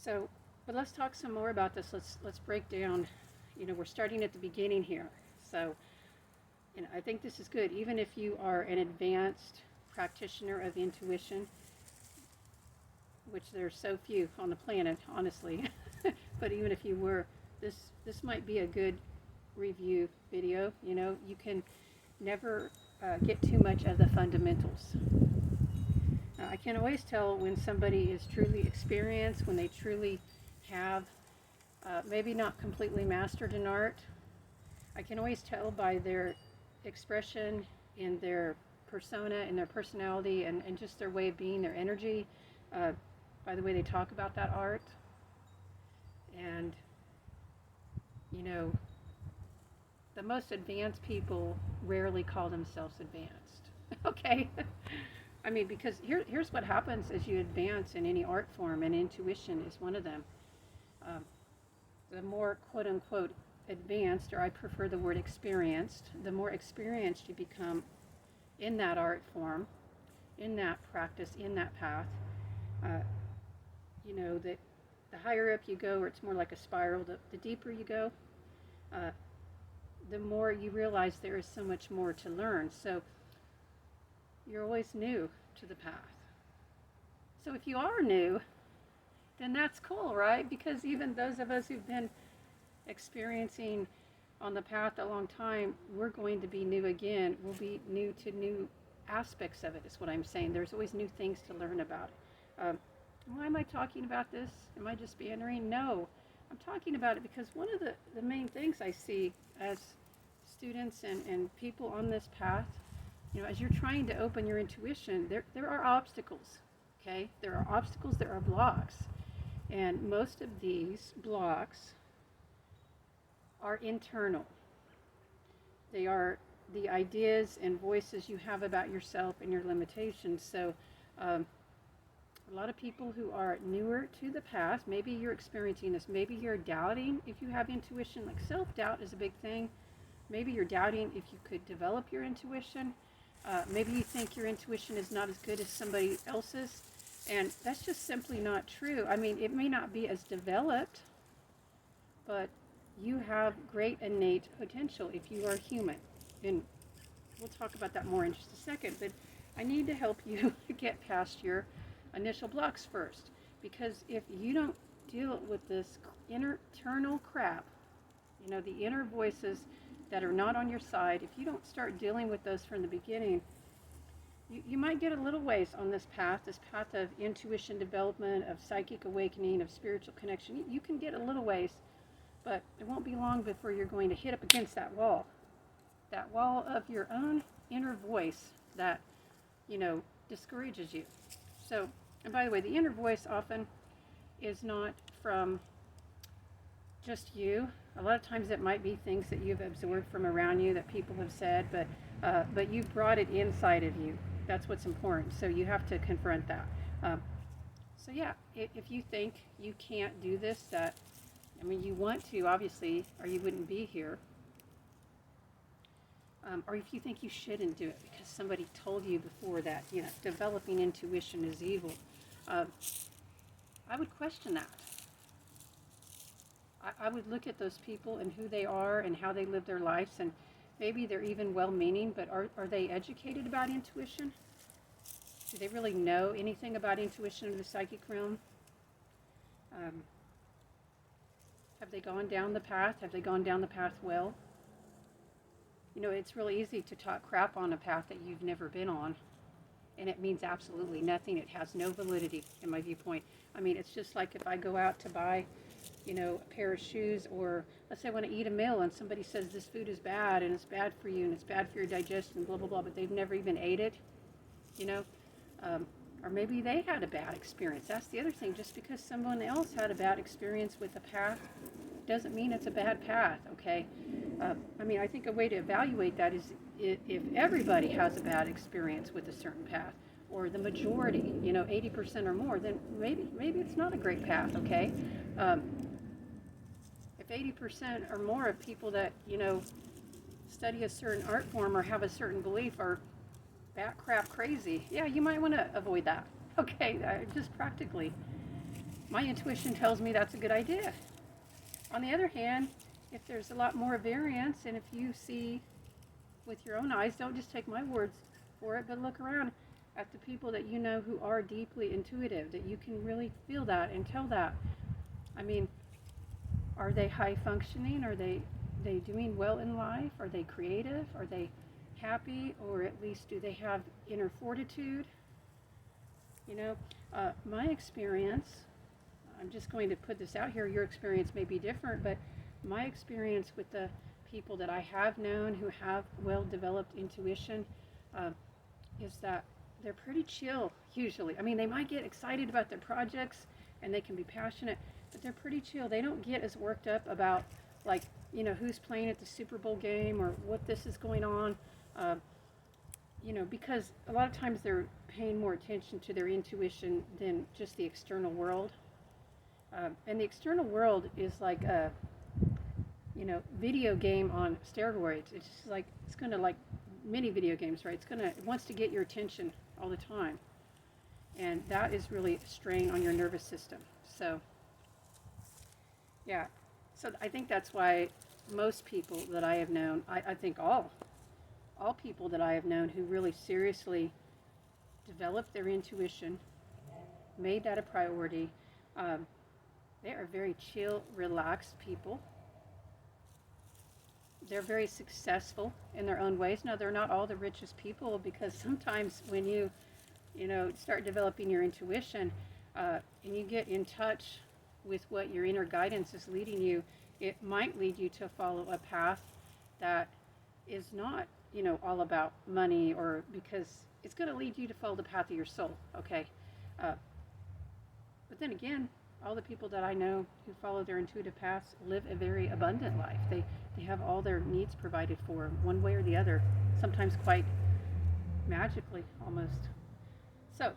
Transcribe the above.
So, but let's talk some more about this. Let's break down. We're starting at the beginning here. So, I think this is good. Even if you are an advanced practitioner of intuition, which there's so few on the planet, honestly, but even if you were, this might be a good review video. You can never get too much of the fundamentals. I can always tell when somebody is truly experienced, when they truly have maybe not completely mastered an art. I can always tell by their expression, in their persona, in their personality, and just their way of being, their energy, by the way they talk about that art. And, the most advanced people rarely call themselves advanced. Okay? I mean, because here's what happens as you advance in any art form, and intuition is one of them. Um, the more quote unquote advanced, or I prefer the word experienced, the more experienced you become in that art form, in that practice, in that path, that the higher up you go, or it's more like a spiral, the deeper you go, the more you realize there is so much more to learn. So you're always new to the path. So if you are new, then that's cool, right? Because even those of us who've been experiencing on the path a long time, we're going to be new again. We'll be new to new aspects of it, is what I'm saying. There's always new things to learn about. Why am I talking about this? Am I just bantering? No. I'm talking about it because one of the main things I see as students and people on this path, as you're trying to open your intuition, there are obstacles, okay? There are obstacles, there are blocks. And most of these blocks are internal. They are the ideas and voices you have about yourself and your limitations. So a lot of people who are newer to the path, maybe you're experiencing this, maybe you're doubting if you have intuition. Like, self-doubt is a big thing. Maybe you're doubting if you could develop your intuition. Maybe you think your intuition is not as good as somebody else's, and that's just simply not true. I mean, it may not be as developed, but you have great innate potential if you are human. And we'll talk about that more in just a second, but I need to help you get past your initial blocks first, because if you don't deal with this internal crap, the inner voices that are not on your side, if you don't start dealing with those from the beginning, you might get a little ways on this path of intuition development, of psychic awakening, of spiritual connection. You can get a little ways, but it won't be long before you're going to hit up against that wall of your own inner voice that, discourages you. So, and by the way, the inner voice often is not from just you. A lot of times it might be things that you've absorbed from around you that people have said, but you've brought it inside of you. That's what's important. So you have to confront that. So yeah, if you think you can't do this, you want to, obviously, or you wouldn't be here. Or if you think you shouldn't do it because somebody told you before that, developing intuition is evil, I would question that. I would look at those people and who they are and how they live their lives, and maybe they're even well-meaning, but are they educated about intuition? Do they really know anything about intuition in the psychic realm? Have they gone down the path? Have they gone down the path well? It's really easy to talk crap on a path that you've never been on, and it means absolutely nothing. It has no validity in my viewpoint. It's just like if I go out to buy a pair of shoes, or let's say I want to eat a meal and somebody says this food is bad and it's bad for you and it's bad for your digestion and blah blah blah, but they've never even ate it, or maybe they had a bad experience. That's the other thing. Just because someone else had a bad experience with a path doesn't mean it's a bad path, okay? I think a way to evaluate that is if everybody has a bad experience with a certain path, or the majority, 80% or more, then maybe it's not a great path, okay? If 80% or more of people that, study a certain art form or have a certain belief are bat crap crazy, yeah, you might want to avoid that, okay? Just practically. my intuition tells me that's a good idea. On the other hand, if there's a lot more variance, and if you see with your own eyes, don't just take my words for it, but look around at the people that you know who are deeply intuitive, that you can really feel that and tell that. I mean, are they high functioning? Are they doing well in life? Are they creative? Are they happy? Or at least do they have inner fortitude? You know, my experience, I'm just going to put this out here, your experience may be different, but my experience with the people that I have known who have well-developed intuition is that they're pretty chill usually. I mean, they might get excited about their projects and they can be passionate, but they're pretty chill. They don't get as worked up about, like, you know, who's playing at the Super Bowl game or what this is going on, you know, because a lot of times they're paying more attention to their intuition than just the external world. And the external world is like a, you know, video game on steroids. It's just like, it's going to, like many video games, right? It wants to get your attention all the time. And that is really a strain on your nervous system. So, yeah. So I think that's why most people that I have known, I think all people that I have known who really seriously developed their intuition, made that a priority, they are very chill, relaxed people. They're very successful in their own ways. Now, they're not all the richest people, because sometimes when you know, start developing your intuition and you get in touch with what your inner guidance is leading you, it might lead you to follow a path that is not, you know, all about money, or because it's going to lead you to follow the path of your soul, okay? But then again, all the people that I know who follow their intuitive paths live a very abundant life. They have all their needs provided for them, one way or the other, sometimes quite magically almost. So